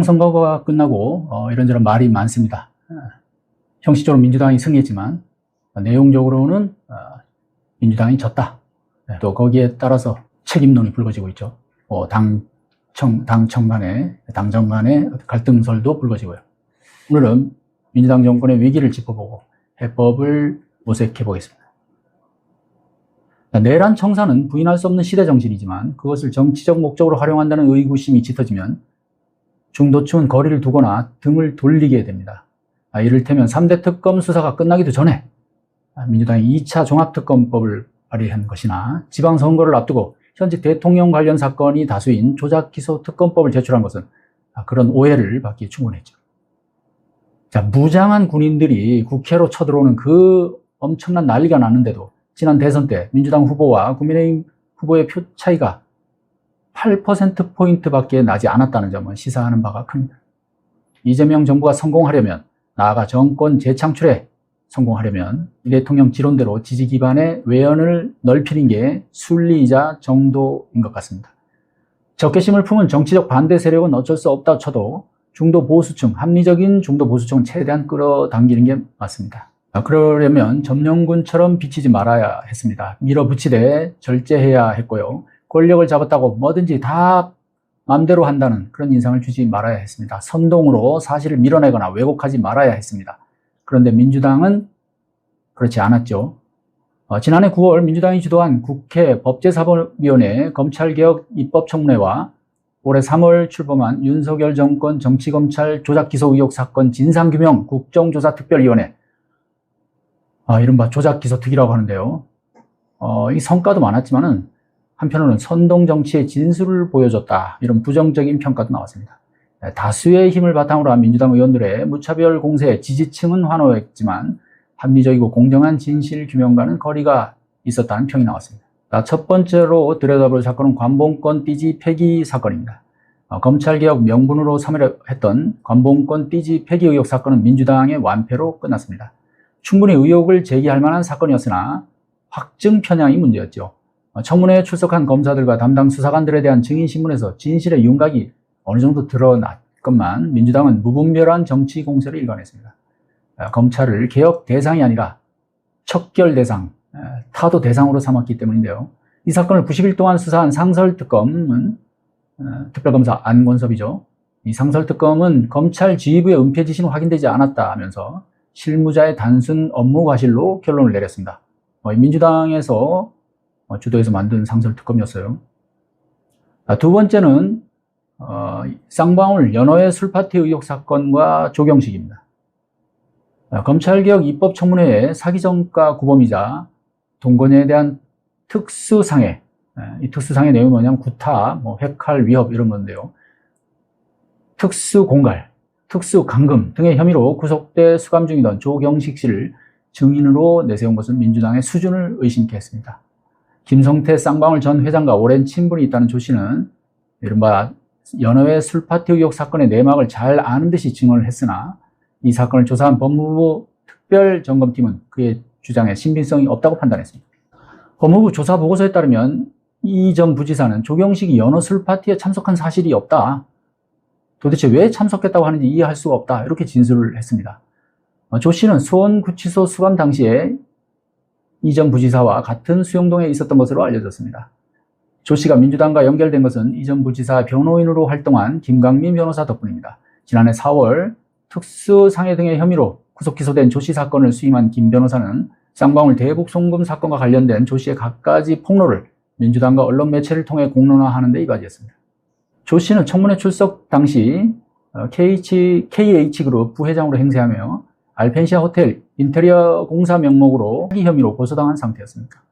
지방선거가 끝나고 이런저런 말이 많습니다. 형식적으로 민주당이 승리했지만 내용적으로는 민주당이 졌다. 또 거기에 따라서 책임론이 불거지고 있죠. 당정 간의 갈등설도 불거지고요. 오늘은 민주당 정권의 위기를 짚어보고 해법을 모색해 보겠습니다. 내란 청산은 부인할 수 없는 시대 정신이지만 그것을 정치적 목적으로 활용한다는 의구심이 짙어지면 중도층은 거리를 두거나 등을 돌리게 됩니다. 이를테면 3대 특검 수사가 끝나기도 전에 민주당이 2차 종합특검법을 발의한 것이나 지방선거를 앞두고 현직 대통령 관련 사건이 다수인 조작기소특검법을 제출한 것은 그런 오해를 받기에 충분했죠. 자, 무장한 군인들이 국회로 쳐들어오는 그 엄청난 난리가 났는데도 지난 대선 때 민주당 후보와 국민의힘 후보의 표 차이가 8%포인트밖에 나지 않았다는 점은 시사하는 바가 큽니다. 이재명 정부가 성공하려면, 나아가 정권 재창출에 성공하려면 이 대통령 지론대로 지지 기반의 외연을 넓히는 게 순리이자 정도인 것 같습니다. 적개심을 품은 정치적 반대 세력은 어쩔 수 없다 쳐도 중도 보수층, 합리적인 중도 보수층은 최대한 끌어당기는 게 맞습니다. 그러려면 점령군처럼 비치지 말아야 했습니다. 밀어붙이되 절제해야 했고요. 권력을 잡았다고 뭐든지 다 마음대로 한다는 그런 인상을 주지 말아야 했습니다. 선동으로 사실을 밀어내거나 왜곡하지 말아야 했습니다. 그런데 민주당은 그렇지 않았죠. 지난해 9월 민주당이 주도한 국회 법제사법위원회 검찰개혁 입법청문회와 올해 3월 출범한 윤석열 정권 정치검찰 조작기소 의혹 사건 진상규명 국정조사특별위원회, 이른바 조작기소특위라고 하는데요. 이 성과도 많았지만은 한편으로는 선동정치의 진술을 보여줬다, 이런 부정적인 평가도 나왔습니다. 다수의 힘을 바탕으로 한 민주당 의원들의 무차별 공세에 지지층은 환호했지만 합리적이고 공정한 진실 규명과는 거리가 있었다는 평이 나왔습니다. 첫 번째로 들여다볼 사건은 관봉권 띠지 폐기 사건입니다. 검찰개혁 명분으로 참여했던 관봉권 띠지 폐기 의혹 사건은 민주당의 완패로 끝났습니다. 충분히 의혹을 제기할 만한 사건이었으나 확증 편향이 문제였죠. 청문회에 출석한 검사들과 담당 수사관들에 대한 증인신문에서 진실의 윤곽이 어느 정도 드러났건만 민주당은 무분별한 정치 공세를 일관했습니다. 검찰을 개혁 대상이 아니라 척결 대상, 타도 대상으로 삼았기 때문인데요. 이 사건을 90일 동안 수사한 상설특검은 특별검사 안권섭이죠. 이 상설특검은 검찰 지휘부의 은폐 지시는 확인되지 않았다 하면서 실무자의 단순 업무 과실로 결론을 내렸습니다. 민주당에서 주도해서 만든 상설특검이었어요. 두 번째는 쌍방울 연어회 술파티 의혹 사건과 조경식입니다. 검찰개혁 입법청문회에 사기전가 구범이자 동거녀에 대한 특수상해, 이 특수상해 내용이 뭐냐면 구타, 회칼, 위협 이런 건데요. 특수공갈, 특수감금 등의 혐의로 구속돼 수감 중이던 조경식 씨를 증인으로 내세운 것은 민주당의 수준을 의심케 했습니다. 김성태 쌍방울 전 회장과 오랜 친분이 있다는 조 씨는 이른바 연어회 술파티 의혹 사건의 내막을 잘 아는 듯이 증언을 했으나 이 사건을 조사한 법무부 특별점검팀은 그의 주장에 신빙성이 없다고 판단했습니다. 법무부 조사 보고서에 따르면 이 전 부지사는 조경식이 연어 술파티에 참석한 사실이 없다, 도대체 왜 참석했다고 하는지 이해할 수가 없다, 이렇게 진술을 했습니다. 조 씨는 수원구치소 수감 당시에 이 전 부지사와 같은 수용동에 있었던 것으로 알려졌습니다. 조 씨가 민주당과 연결된 것은 이 전 부지사 변호인으로 활동한 김강민 변호사 덕분입니다. 지난해 4월 특수상해 등의 혐의로 구속 기소된 조 씨 사건을 수임한 김 변호사는 쌍방울 대북 송금 사건과 관련된 조 씨의 갖가지 폭로를 민주당과 언론 매체를 통해 공론화하는 데 이바지했습니다. 조 씨는 청문회 출석 당시 KH그룹 부회장으로 행세하며 알펜시아 호텔 인테리어 공사 명목으로 사기 혐의로 고소당한 상태였습니다.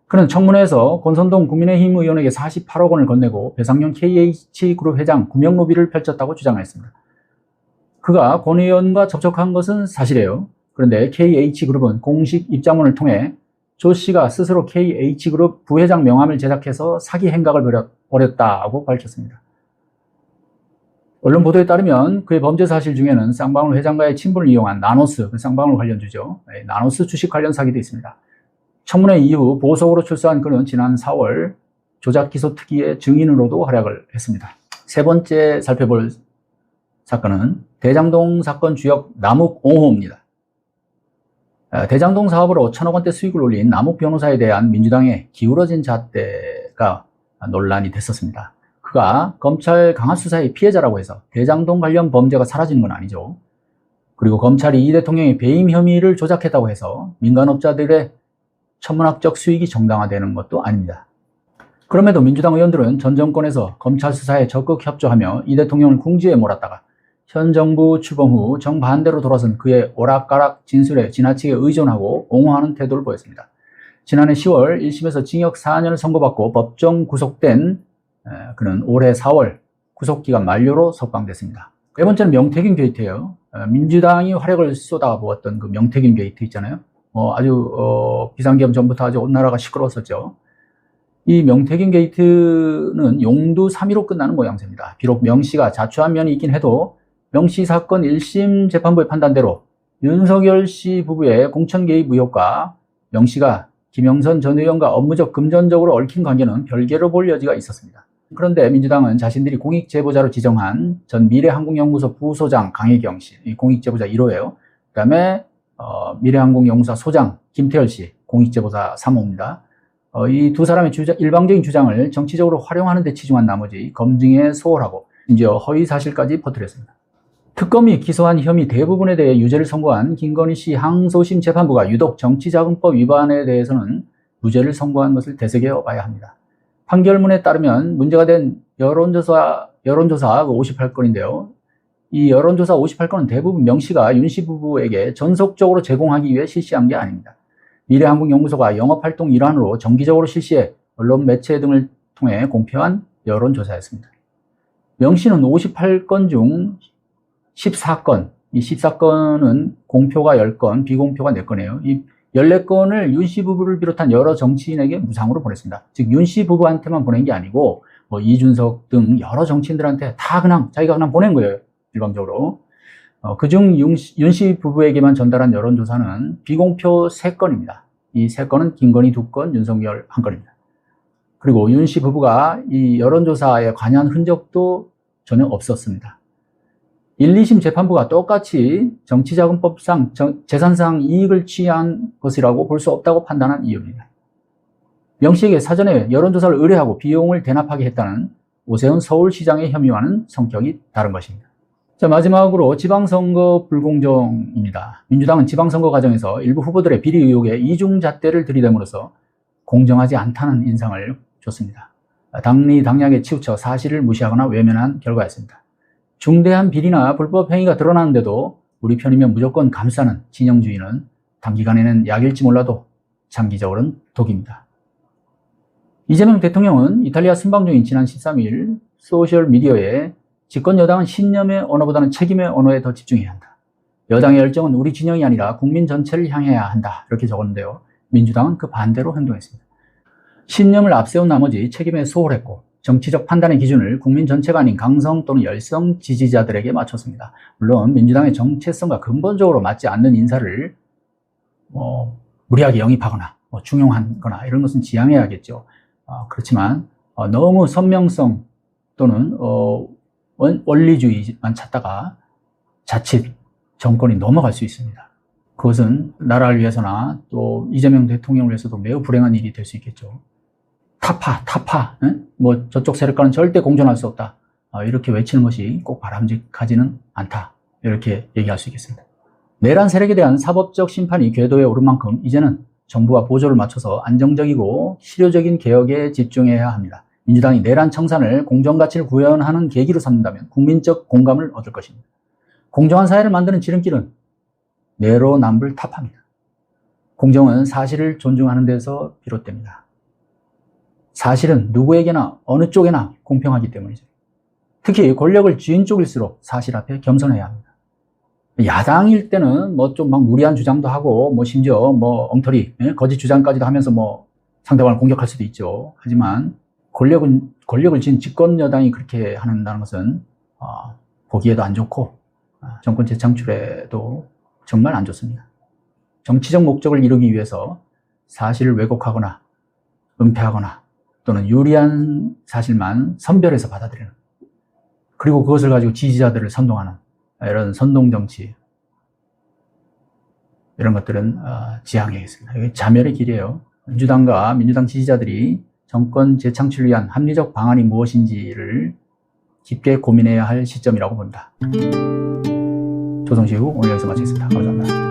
그는 청문회에서 권선동 국민의힘 의원에게 48억 원을 건네고 배상용 KH그룹 회장 구명 로비를 펼쳤다고 주장했습니다. 그가 권 의원과 접촉한 것은 사실이에요. 그런데 KH그룹은 공식 입장문을 통해 조 씨가 스스로 KH그룹 부회장 명함을 제작해서 사기 행각을 벌였다고 밝혔습니다. 언론 보도에 따르면 그의 범죄 사실 중에는 쌍방울 회장과의 친분을 이용한 나노스, 쌍방울 관련주죠. 나노스 주식 관련 사기도 있습니다. 청문회 이후 보석으로 출소한 그는 지난 4월 조작기소 특위의 증인으로도 활약을 했습니다. 세 번째 살펴볼 사건은 대장동 사건 주역 남욱 옹호입니다. 대장동 사업으로 1,000억 원대 수익을 올린 남욱 변호사에 대한 민주당의 기울어진 잣대가 논란이 됐었습니다. 그가 검찰 강압 수사의 피해자라고 해서 대장동 관련 범죄가 사라지는 건 아니죠. 그리고 검찰이 이 대통령의 배임 혐의를 조작했다고 해서 민간업자들의 천문학적 수익이 정당화되는 것도 아닙니다. 그럼에도 민주당 의원들은 전 정권에서 검찰 수사에 적극 협조하며 이 대통령을 궁지에 몰았다가 현 정부 출범 후 정반대로 돌아선 그의 오락가락 진술에 지나치게 의존하고 옹호하는 태도를 보였습니다. 지난해 10월 1심에서 징역 4년을 선고받고 법정 구속된 그는 올해 4월 구속기간 만료로 석방됐습니다. 네 번째는 명태균 게이트예요. 민주당이 화력을 쏟아부었던 그 명태균 게이트 있잖아요. 아주 비상계엄 전부터 아주 온 나라가 시끄러웠었죠. 이 명태균 게이트는 용두 3위로 끝나는 모양새입니다. 비록 명씨가 자초한 면이 있긴 해도 명씨 사건 1심 재판부의 판단대로 윤석열 씨 부부의 공천 개입 의혹과 명씨가 김영선 전 의원과 업무적 금전적으로 얽힌 관계는 별개로 볼 여지가 있었습니다. 그런데 민주당은 자신들이 공익제보자로 지정한 전 미래항공연구소 부소장 강혜경 씨, 공익제보자 1호예요. 그 다음에 미래항공연구소 소장 김태열 씨, 공익제보자 3호입니다. 이 두 사람의 일방적인 주장을 정치적으로 활용하는 데 치중한 나머지 검증에 소홀하고 심지어 허위 사실까지 퍼뜨렸습니다. 특검이 기소한 혐의 대부분에 대해 유죄를 선고한 김건희 씨 항소심 재판부가 유독 정치자금법 위반에 대해서는 무죄를 선고한 것을 되새겨 봐야 합니다. 판결문에 따르면 문제가 된 여론조사 58건인데요. 이 여론조사 58건은 대부분 명씨가 윤씨 부부에게 전속적으로 제공하기 위해 실시한 게 아닙니다. 미래항공연구소가 영업활동 일환으로 정기적으로 실시해 언론 매체 등을 통해 공표한 여론조사였습니다. 명씨는 58건 중 14건, 이 14건은 공표가 10건, 비공표가 4건이에요. 이 14건을 윤씨 부부를 비롯한 여러 정치인에게 무상으로 보냈습니다. 즉 윤씨 부부한테만 보낸 게 아니고 이준석 등 여러 정치인들한테 다 그냥 자기가 그냥 보낸 거예요. 일방적으로. 그중 윤씨 부부에게만 전달한 여론조사는 비공표 3건입니다. 이 3건은 김건희 2건, 윤석열 1건입니다. 그리고 윤씨 부부가 이 여론조사에 관여한 흔적도 전혀 없었습니다. 1, 2심 재판부가 똑같이 정치자금법상 재산상 이익을 취한 것이라고 볼 수 없다고 판단한 이유입니다. 명씨에게 사전에 여론조사를 의뢰하고 비용을 대납하게 했다는 오세훈 서울시장의 혐의와는 성격이 다른 것입니다. 자, 마지막으로 지방선거 불공정입니다. 민주당은 지방선거 과정에서 일부 후보들의 비리 의혹에 이중잣대를 들이댐으로써 공정하지 않다는 인상을 줬습니다. 당리당략에 치우쳐 사실을 무시하거나 외면한 결과였습니다. 중대한 비리나 불법 행위가 드러나는데도 우리 편이면 무조건 감싸는 진영주의는 단기간에는 약일지 몰라도 장기적으로는 독입니다. 이재명 대통령은 이탈리아 순방 중인 지난 13일 소셜미디어에 집권 여당은 신념의 언어보다는 책임의 언어에 더 집중해야 한다. 여당의 열정은 우리 진영이 아니라 국민 전체를 향해야 한다. 이렇게 적었는데요. 민주당은 그 반대로 행동했습니다. 신념을 앞세운 나머지 책임에 소홀했고 정치적 판단의 기준을 국민 전체가 아닌 강성 또는 열성 지지자들에게 맞췄습니다. 물론 민주당의 정체성과 근본적으로 맞지 않는 인사를 무리하게 영입하거나 중용하거나 이런 것은 지양해야겠죠. 그렇지만 너무 선명성 또는 원리주의만 찾다가 자칫 정권이 넘어갈 수 있습니다. 그것은 나라를 위해서나 또 이재명 대통령을 위해서도 매우 불행한 일이 될 수 있겠죠. 타파, 저쪽 세력과는 절대 공존할 수 없다. 이렇게 외치는 것이 꼭 바람직하지는 않다. 이렇게 얘기할 수 있겠습니다. 내란 세력에 대한 사법적 심판이 궤도에 오른 만큼 이제는 정부와 보조를 맞춰서 안정적이고 실효적인 개혁에 집중해야 합니다. 민주당이 내란 청산을 공정가치를 구현하는 계기로 삼는다면 국민적 공감을 얻을 것입니다. 공정한 사회를 만드는 지름길은 내로남불타파입니다. 공정은 사실을 존중하는 데서 비롯됩니다. 사실은 누구에게나 어느 쪽에나 공평하기 때문이죠. 특히 권력을 쥐은 쪽일수록 사실 앞에 겸손해야 합니다. 야당일 때는 좀 막 무리한 주장도 하고 심지어 엉터리 거짓 주장까지도 하면서 상대방을 공격할 수도 있죠. 하지만 권력을 쥔 집권 여당이 그렇게 한다는 것은 보기에도 안 좋고 정권 재창출에도 정말 안 좋습니다. 정치적 목적을 이루기 위해서 사실을 왜곡하거나 은폐하거나 또는 유리한 사실만 선별해서 받아들이는 그리고 그것을 가지고 지지자들을 선동하는 이런 선동정치, 이런 것들은 지양해야겠습니다. 이게 자멸의 길이에요. 민주당과 민주당 지지자들이 정권 재창출을 위한 합리적 방안이 무엇인지를 깊게 고민해야 할 시점이라고 봅니다. 조성시우 오늘 여기서 마치겠습니다. 감사합니다.